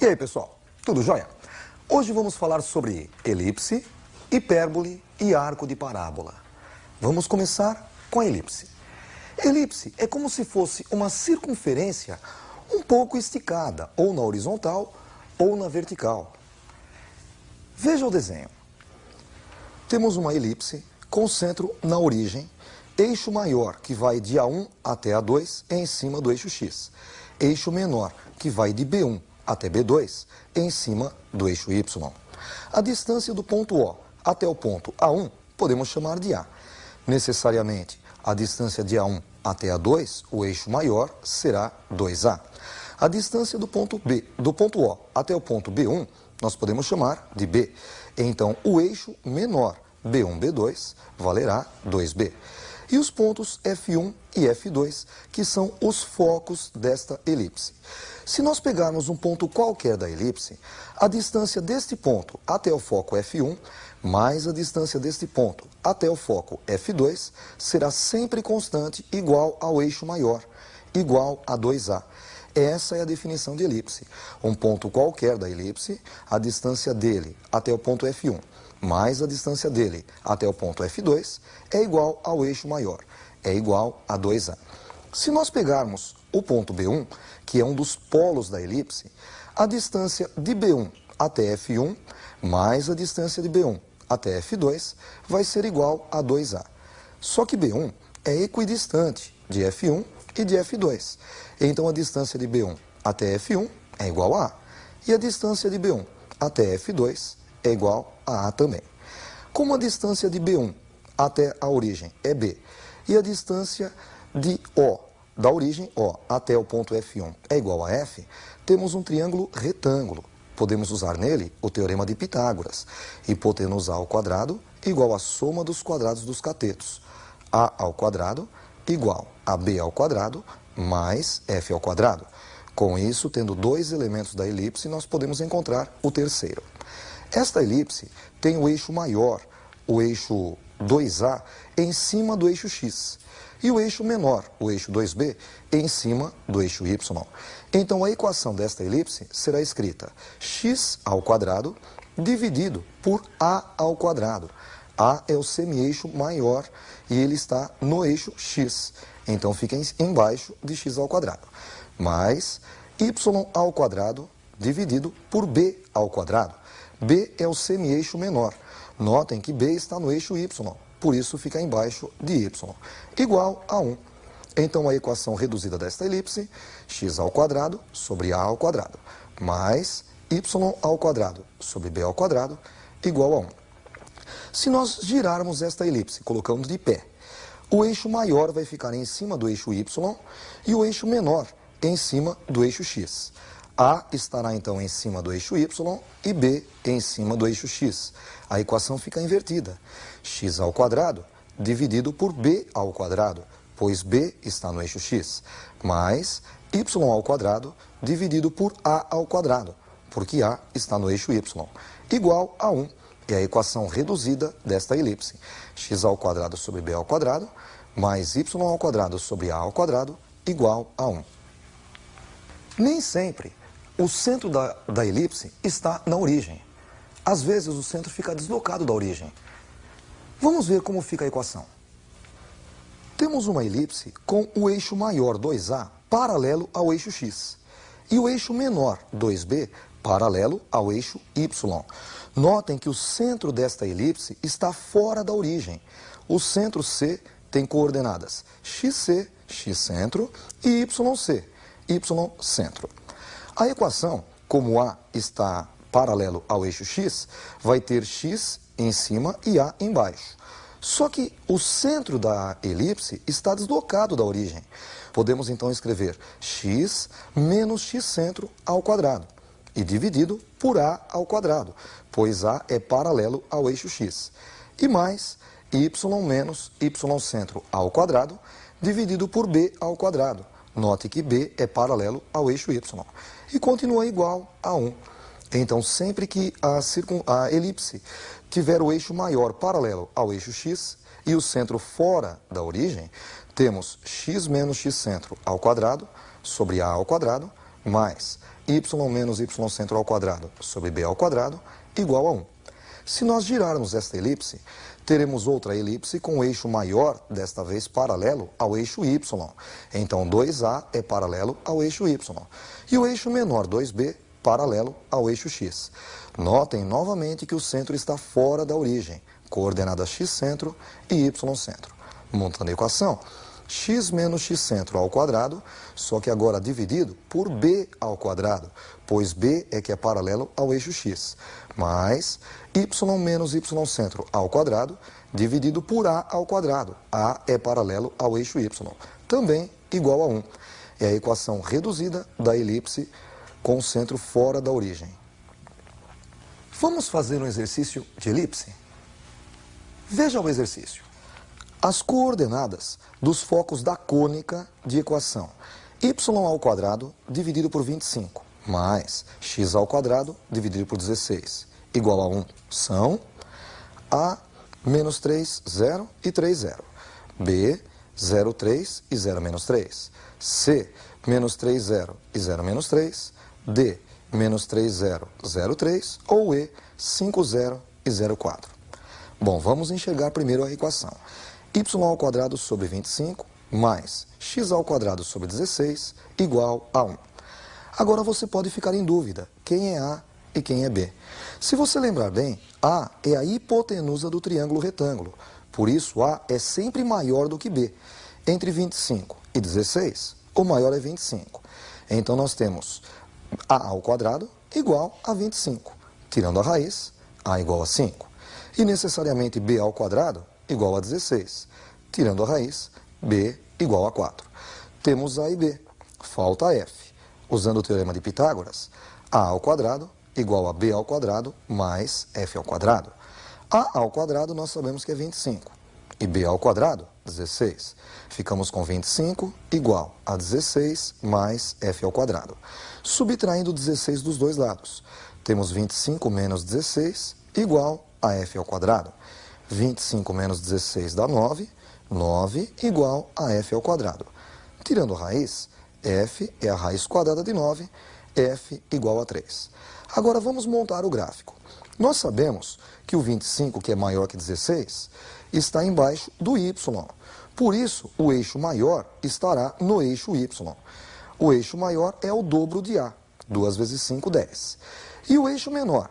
E aí, pessoal, tudo jóia? Hoje vamos falar sobre elipse, hipérbole e arco de parábola. Vamos começar com a elipse. Elipse é como se fosse uma circunferência um pouco esticada, ou na horizontal ou na vertical. Veja o desenho. Temos uma elipse com centro na origem, eixo maior que vai de A1 até A2 é em cima do eixo X. Eixo menor que vai de B1 até B2 é em cima do eixo Y. A distância do ponto O até o ponto A1 podemos chamar de A. Necessariamente, a distância de A1 até A2, o eixo maior, será 2A. A distância do ponto O até o ponto B1, nós podemos chamar de B. Então, o eixo menor, B1, B2, valerá 2B. E os pontos F1 e F2, que são os focos desta elipse. Se nós pegarmos um ponto qualquer da elipse, a distância deste ponto até o foco F1, mais a distância deste ponto até o foco F2, será sempre constante igual ao eixo maior, igual a 2A. Essa é a definição de elipse. Um ponto qualquer da elipse, a distância dele até o ponto F1, mais a distância dele até o ponto F2, é igual ao eixo maior, é igual a 2A. Se nós pegarmos o ponto B1, que é um dos polos da elipse, a distância de B1 até F1, mais a distância de B1 até F2, vai ser igual a 2A. Só que B1 é equidistante de F1 e de F2. Então a distância de B1 até F1 é igual a A. E a distância de B1 até F2 é igual a A também. Como a distância de B1 até a origem é B, e a distância de O, da origem O até o ponto F1 é igual a F, temos um triângulo retângulo. Podemos usar nele o teorema de Pitágoras. Hipotenusa ao quadrado igual à soma dos quadrados dos catetos. A ao quadrado igual a B ao quadrado mais F ao quadrado. Com isso, tendo dois elementos da elipse, nós podemos encontrar o terceiro. Esta elipse tem o eixo maior, o eixo 2A, em cima do eixo X. E o eixo menor, o eixo 2B, em cima do eixo Y. Então, a equação desta elipse será escrita x ao quadrado dividido por A ao quadrado. A é o semi-eixo maior e ele está no eixo X. Então, fica embaixo de x ao quadrado. Mais y ao quadrado dividido por B ao quadrado. B é o semi-eixo menor. Notem que B está no eixo Y, por isso fica embaixo de Y, igual a 1. Então, a equação reduzida desta elipse, x ao quadrado sobre A ao quadrado, mais y ao quadrado sobre B ao quadrado, igual a 1. Se nós girarmos esta elipse, colocando de pé, o eixo maior vai ficar em cima do eixo Y e o eixo menor em cima do eixo X. A estará então em cima do eixo Y e B em cima do eixo X. A equação fica invertida. X ao quadrado dividido por B ao quadrado, pois B está no eixo X, mais Y ao quadrado dividido por A ao quadrado, porque A está no eixo Y, igual a 1. É a equação reduzida desta elipse. X ao quadrado sobre B ao quadrado, mais Y ao quadrado sobre A ao quadrado, igual a 1. Nem sempre o centro da elipse está na origem. Às vezes o centro fica deslocado da origem. Vamos ver como fica a equação. Temos uma elipse com o eixo maior 2A paralelo ao eixo X e o eixo menor 2B paralelo ao eixo Y. Notem que o centro desta elipse está fora da origem. O centro C tem coordenadas XC, X-centro, e YC, Y-centro. A equação, como A está paralelo ao eixo X, vai ter X em cima e A embaixo. Só que o centro da elipse está deslocado da origem. Podemos então escrever x menos x-centro ao quadrado e dividido por A ao quadrado, pois A é paralelo ao eixo X. E mais y menos y-centro ao quadrado dividido por B ao quadrado. Note que B é paralelo ao eixo Y. E continua igual a 1. Então, sempre que a elipse tiver o eixo maior paralelo ao eixo X e o centro fora da origem, temos x menos x-centro ao quadrado sobre A ao quadrado mais y menos y centro ao quadrado sobre b ao quadrado igual a 1. Se nós girarmos esta elipse, teremos outra elipse com o eixo maior, desta vez paralelo ao eixo y. Então 2a é paralelo ao eixo y. E o eixo menor, 2b, paralelo ao eixo x. Notem novamente que o centro está fora da origem, coordenada x centro e y centro. Montando a equação, x menos x centro ao quadrado, só que agora dividido por b ao quadrado, pois b é que é paralelo ao eixo x, mais y menos y centro ao quadrado, dividido por a ao quadrado. A é paralelo ao eixo y, também igual a 1. É a equação reduzida da elipse com o centro fora da origem. Vamos fazer um exercício de elipse? Veja o exercício. As coordenadas dos focos da cônica de equação y ao quadrado dividido por 25 mais x ao quadrado dividido por 16 igual a 1 são a menos 3, 0 e 3, 0. B, 0, 3 e 0, menos 3. C, menos 3, 0 e 0, menos 3. D, menos 3, 0, 0, 3. Ou E, 5, 0 e 0, 4. Bom, vamos enxergar primeiro a equação. Y ao quadrado sobre 25 mais x ao quadrado sobre 16 igual a 1. Agora você pode ficar em dúvida quem é A e quem é B. Se você lembrar bem, A é a hipotenusa do triângulo retângulo. Por isso, A é sempre maior do que B. Entre 25 e 16, o maior é 25. Então nós temos A ao quadrado igual a 25. Tirando a raiz, A igual a 5. E necessariamente B ao quadrado igual a 16. Tirando a raiz, B igual a 4. Temos A e B. Falta F. Usando o teorema de Pitágoras, A ao quadrado igual a B ao quadrado mais F ao quadrado. A ao quadrado nós sabemos que é 25. E B ao quadrado, 16. Ficamos com 25 igual a 16 mais F ao quadrado. Subtraindo 16 dos dois lados, temos 25 menos 16 igual a F ao quadrado. 25 menos 16 dá 9, 9 igual a F ao quadrado. Tirando a raiz, F é a raiz quadrada de 9, F igual a 3. Agora vamos montar o gráfico. Nós sabemos que o 25, que é maior que 16, está embaixo do y. Por isso, o eixo maior estará no eixo y. O eixo maior é o dobro de A. 2 vezes 5, 10. E o eixo menor?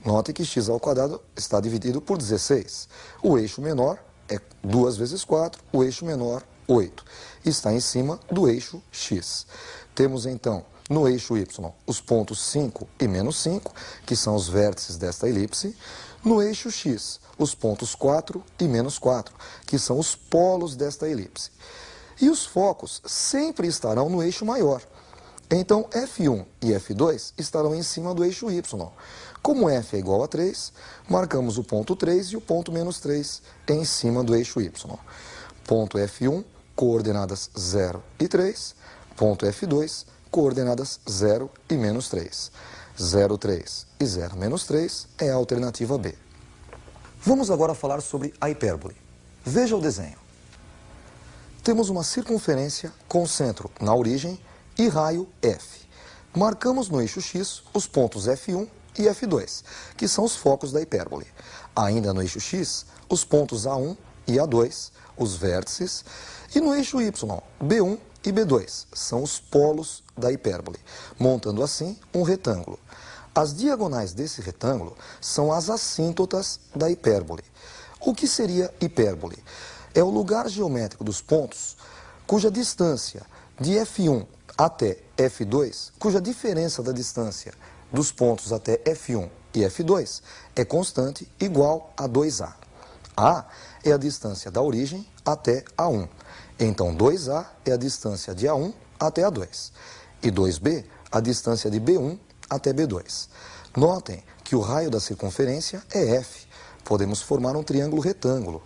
Note que x ao quadrado está dividido por 16. O eixo menor é 2 vezes 4, o eixo menor, 8. Está em cima do eixo x. Temos então, no eixo y, os pontos 5 e menos 5, que são os vértices desta elipse. No eixo x, os pontos 4 e menos 4, que são os polos desta elipse. E os focos sempre estarão no eixo maior. Então, F1 e F2 estarão em cima do eixo y. Como F é igual a 3, marcamos o ponto 3 e o ponto menos 3 em cima do eixo y. Ponto F1, coordenadas 0 e 3. Ponto F2, coordenadas 0 e menos 3. 0, 3 e 0, menos 3 é a alternativa B. Vamos agora falar sobre a hipérbole. Veja o desenho. Temos uma circunferência com centro na origem e raio F. Marcamos no eixo X os pontos F1 e F2, que são os focos da hipérbole. Ainda no eixo X, os pontos A1 e A2, os vértices, e no eixo Y, B1 e B2, são os polos da hipérbole, montando assim um retângulo. As diagonais desse retângulo são as assíntotas da hipérbole. O que seria hipérbole? É o lugar geométrico dos pontos cuja distância de F1 até F2, cuja diferença da distância dos pontos até F1 e F2 é constante igual a 2A. A é a distância da origem até A1. Então, 2A é a distância de A1 até A2. E 2B, a distância de B1 até B2. Notem que o raio da circunferência é F. Podemos formar um triângulo retângulo.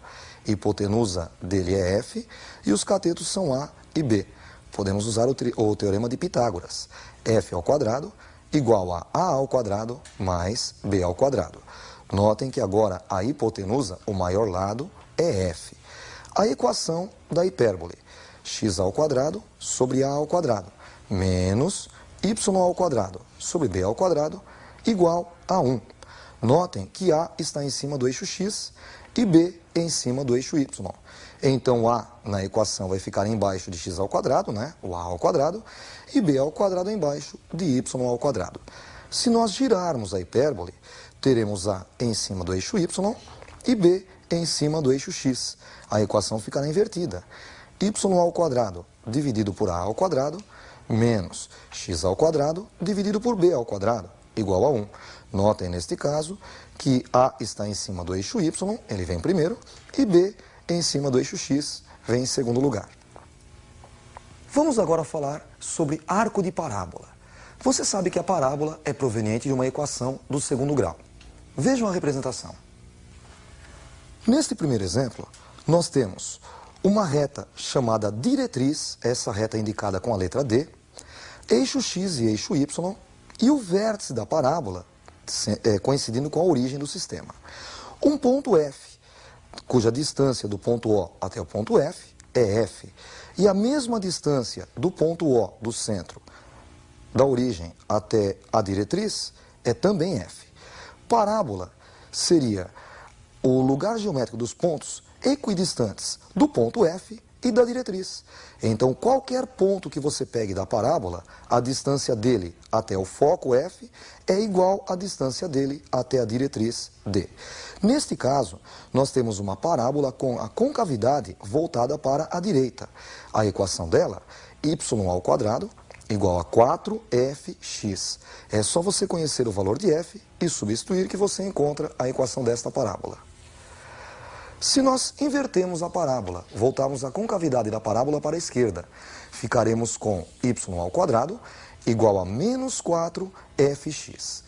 Hipotenusa dele é F e os catetos são A e B. Podemos usar o teorema de Pitágoras. F ao quadrado igual a A ao quadrado mais B ao quadrado. Notem que agora a hipotenusa, o maior lado, é F. A equação da hipérbole, x ao quadrado sobre A ao quadrado, menos y ao quadrado sobre b ao quadrado igual a 1. Notem que A está em cima do eixo x e B em cima do eixo y. Então A na equação vai ficar embaixo de x ao quadrado, né? O A ao quadrado, e B ao quadrado embaixo de y ao quadrado. Se nós girarmos a hipérbole, teremos A em cima do eixo y e B em cima do eixo x. A equação ficará invertida. Y ao quadrado dividido por A ao quadrado menos x ao quadrado dividido por B ao quadrado igual a 1. Notem neste caso que A está em cima do eixo y, ele vem primeiro, e B em cima do eixo x, vem em segundo lugar. Vamos agora falar sobre arco de parábola. Você sabe que a parábola é proveniente de uma equação do segundo grau. Vejam a representação. Neste primeiro exemplo, nós temos uma reta chamada diretriz, essa reta indicada com a letra D, eixo x e eixo y, e o vértice da parábola coincidindo com a origem do sistema. Um ponto F, cuja distância do ponto O até o ponto F é F, e a mesma distância do ponto O do centro da origem até a diretriz é também F. Parábola seria o lugar geométrico dos pontos equidistantes do ponto F e da diretriz. Então, qualquer ponto que você pegue da parábola, a distância dele até o foco F é igual à distância dele até a diretriz D. Neste caso, nós temos uma parábola com a concavidade voltada para a direita. A equação dela, y ao quadrado igual a 4fx. É só você conhecer o valor de f e substituir que você encontra a equação desta parábola. Se nós invertermos a parábola, voltarmos a concavidade da parábola para a esquerda, ficaremos com y ao quadrado igual a menos 4fx.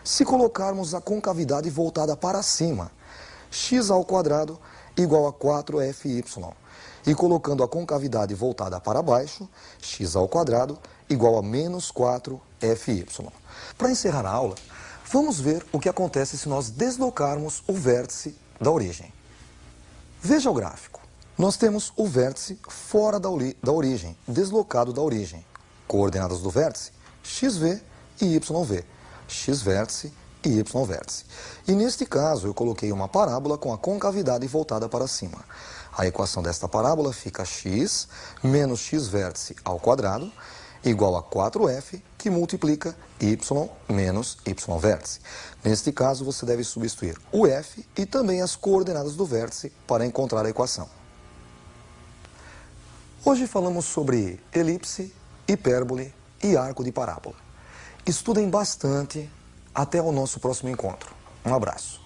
Se colocarmos a concavidade voltada para cima, x ao quadrado igual a 4fy. E colocando a concavidade voltada para baixo, x ao quadrado igual a menos 4fy. Para encerrar a aula, vamos ver o que acontece se nós deslocarmos o vértice da origem. Veja o gráfico. Nós temos o vértice fora da origem, deslocado da origem. Coordenadas do vértice, xv e yv. X vértice e y vértice. E neste caso eu coloquei uma parábola com a concavidade voltada para cima. A equação desta parábola fica x menos x vértice ao quadrado igual a 4f, que multiplica y menos y vértice. Neste caso, você deve substituir o f e também as coordenadas do vértice para encontrar a equação. Hoje falamos sobre elipse, hipérbole e arco de parábola. Estudem bastante. Até o nosso próximo encontro. Um abraço.